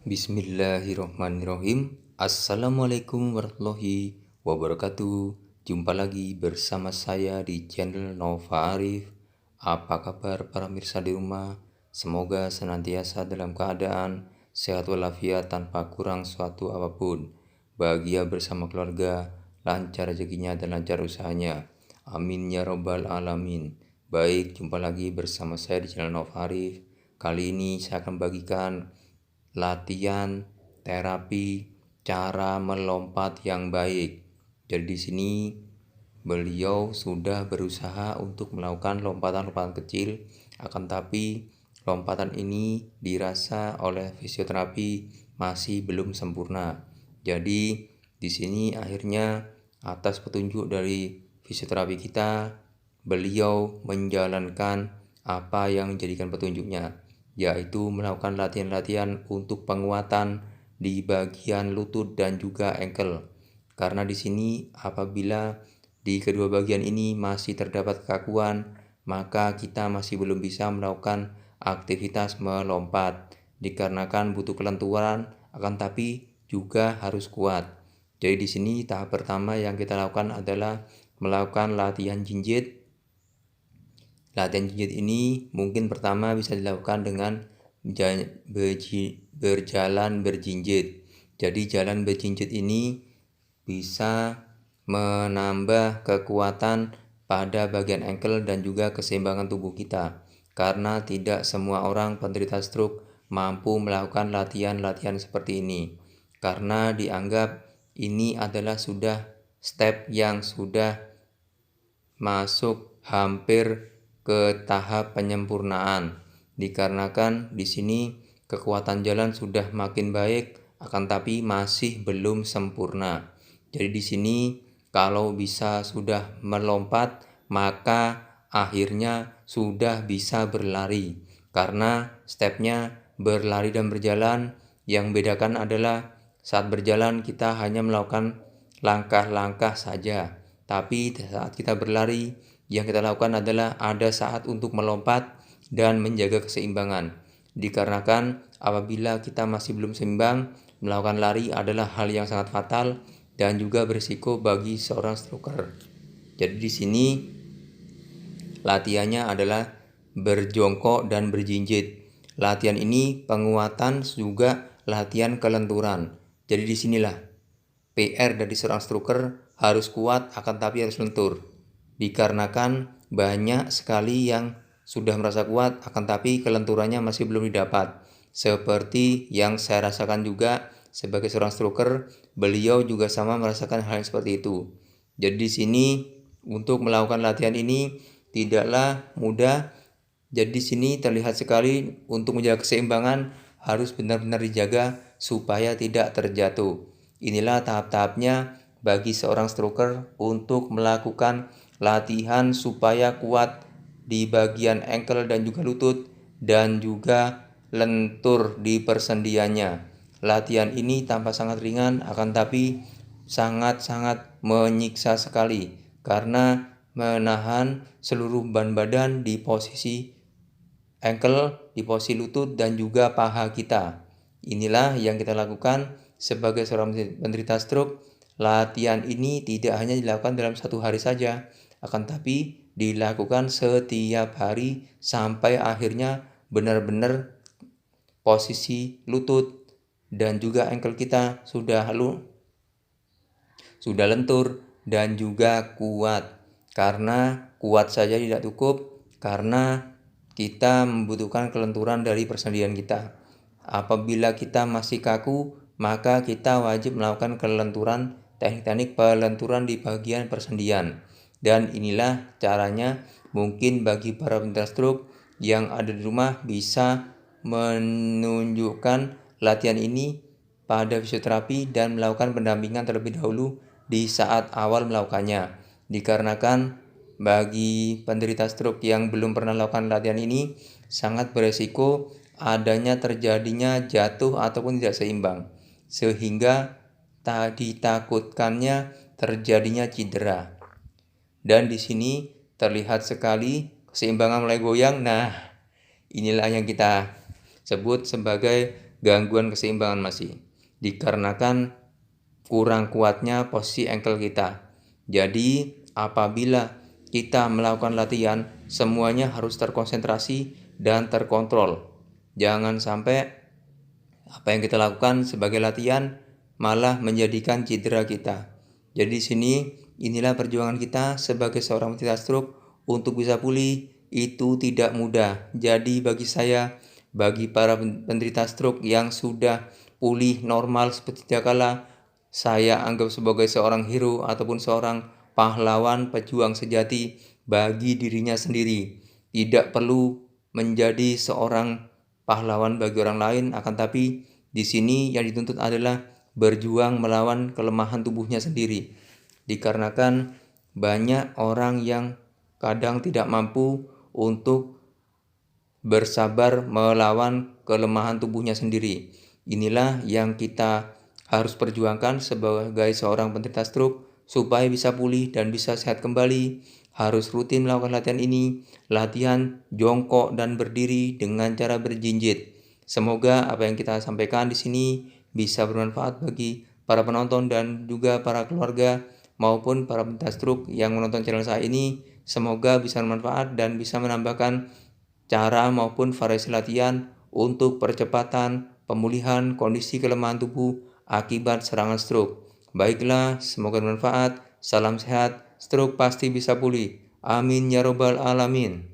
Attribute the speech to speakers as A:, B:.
A: Bismillahirrohmanirrohim. Assalamualaikum warahmatullahi wabarakatuh. Jumpa lagi bersama saya di channel Nova Arif. Apa kabar para mirsa di rumah? Semoga senantiasa dalam keadaan sehat walafiat tanpa kurang suatu apapun. Bahagia bersama keluarga, lancar rezekinya dan lancar usahanya. Amin ya robbal alamin. Baik, jumpa lagi bersama saya di channel Nova Arif. Kali ini saya akan bagikan latihan terapi cara melompat yang baik. Jadi di sini beliau sudah berusaha untuk melakukan lompatan-lompatan kecil, akan tapi lompatan ini dirasa oleh fisioterapi masih belum sempurna. Jadi di sini akhirnya atas petunjuk dari fisioterapi kita, beliau menjalankan apa yang dijadikan petunjuknya, yaitu melakukan latihan-latihan untuk penguatan di bagian lutut dan juga ankle. Karena di sini apabila di kedua bagian ini masih terdapat kekakuan, maka kita masih belum bisa melakukan aktivitas melompat, dikarenakan butuh kelenturan, akan tapi juga harus kuat. Jadi di sini tahap pertama yang kita lakukan adalah melakukan latihan jinjit. Latihan jinjit ini mungkin pertama bisa dilakukan dengan berjalan berjinjit. Jadi jalan berjinjit ini bisa menambah kekuatan pada bagian ankle dan juga keseimbangan tubuh kita. Karena tidak semua orang penderita stroke mampu melakukan latihan-latihan seperti ini. Karena dianggap ini adalah sudah step yang sudah masuk hampir ke tahap penyempurnaan, dikarenakan di sini kekuatan jalan sudah makin baik, akan tapi masih belum sempurna. Jadi di sini kalau bisa sudah melompat, maka akhirnya sudah bisa berlari. Karena stepnya berlari dan berjalan, yang membedakan adalah saat berjalan kita hanya melakukan langkah-langkah saja. Tapi saat kita berlari, yang kita lakukan adalah ada saat untuk melompat dan menjaga keseimbangan. Dikarenakan apabila kita masih belum seimbang, melakukan lari adalah hal yang sangat fatal dan juga berisiko bagi seorang stroker. Jadi di sini latihannya adalah berjongkok dan berjinjit. Latihan ini penguatan juga latihan kelenturan. Jadi disinilah PR dari seorang stroker harus kuat akan tapi harus lentur. Dikarenakan banyak sekali yang sudah merasa kuat akan tapi kelenturannya masih belum didapat. Seperti yang saya rasakan juga sebagai seorang stroker, beliau juga sama merasakan hal yang seperti itu. Jadi di sini untuk melakukan latihan ini tidaklah mudah. Jadi di sini terlihat sekali untuk menjaga keseimbangan harus benar-benar dijaga supaya tidak terjatuh. Inilah tahap-tahapnya bagi seorang stroker untuk melakukan latihan supaya kuat di bagian ankle dan juga lutut dan juga lentur di persendiannya. Latihan ini tampak sangat ringan akan tapi sangat-sangat menyiksa sekali karena menahan seluruh beban badan di posisi ankle, di posisi lutut dan juga paha kita. Inilah yang kita lakukan sebagai seorang penderita stroke. Latihan ini tidak hanya dilakukan dalam satu hari saja, akan tapi dilakukan setiap hari sampai akhirnya benar-benar posisi lutut dan juga ankle kita sudah lentur dan juga kuat. Karena kuat saja tidak cukup, karena kita membutuhkan kelenturan dari persendian kita. Apabila kita masih kaku, maka kita wajib melakukan kelenturan, teknik-teknik pelenturan di bagian persendian. Dan inilah caranya. Mungkin bagi para penderita stroke yang ada di rumah bisa menunjukkan latihan ini pada fisioterapi dan melakukan pendampingan terlebih dahulu di saat awal melakukannya. Dikarenakan bagi penderita stroke yang belum pernah melakukan latihan ini sangat beresiko adanya terjadinya jatuh ataupun tidak seimbang, sehingga ditakutkannya terjadinya cedera. Dan di sini terlihat sekali keseimbangan mulai goyang. Nah, inilah yang kita sebut sebagai gangguan keseimbangan masih. Dikarenakan kurang kuatnya posisi ankle kita. Jadi, apabila kita melakukan latihan, semuanya harus terkonsentrasi dan terkontrol. Jangan sampai apa yang kita lakukan sebagai latihan malah menjadikan cedera kita. Jadi di sini inilah perjuangan kita sebagai seorang penderita stroke untuk bisa pulih itu tidak mudah. Jadi bagi saya, bagi para penderita stroke yang sudah pulih normal seperti sedia kala, saya anggap sebagai seorang hero ataupun seorang pahlawan pejuang sejati bagi dirinya sendiri. Tidak perlu menjadi seorang pahlawan bagi orang lain, akan tapi di sini yang dituntut adalah berjuang melawan kelemahan tubuhnya sendiri. Dikarenakan banyak orang yang kadang tidak mampu untuk bersabar melawan kelemahan tubuhnya sendiri. Inilah yang kita harus perjuangkan sebagai seorang penderita stroke supaya bisa pulih dan bisa sehat kembali. Harus rutin melakukan latihan ini, latihan jongkok dan berdiri dengan cara berjinjit. Semoga apa yang kita sampaikan di sini bisa bermanfaat bagi para penonton dan juga para keluarga maupun para penderita stroke yang menonton channel saya ini. Semoga bisa bermanfaat dan bisa menambahkan cara maupun variasi latihan untuk percepatan pemulihan kondisi kelemahan tubuh akibat serangan stroke. Baiklah, semoga bermanfaat. Salam sehat, stroke pasti bisa pulih. Amin ya robbal alamin.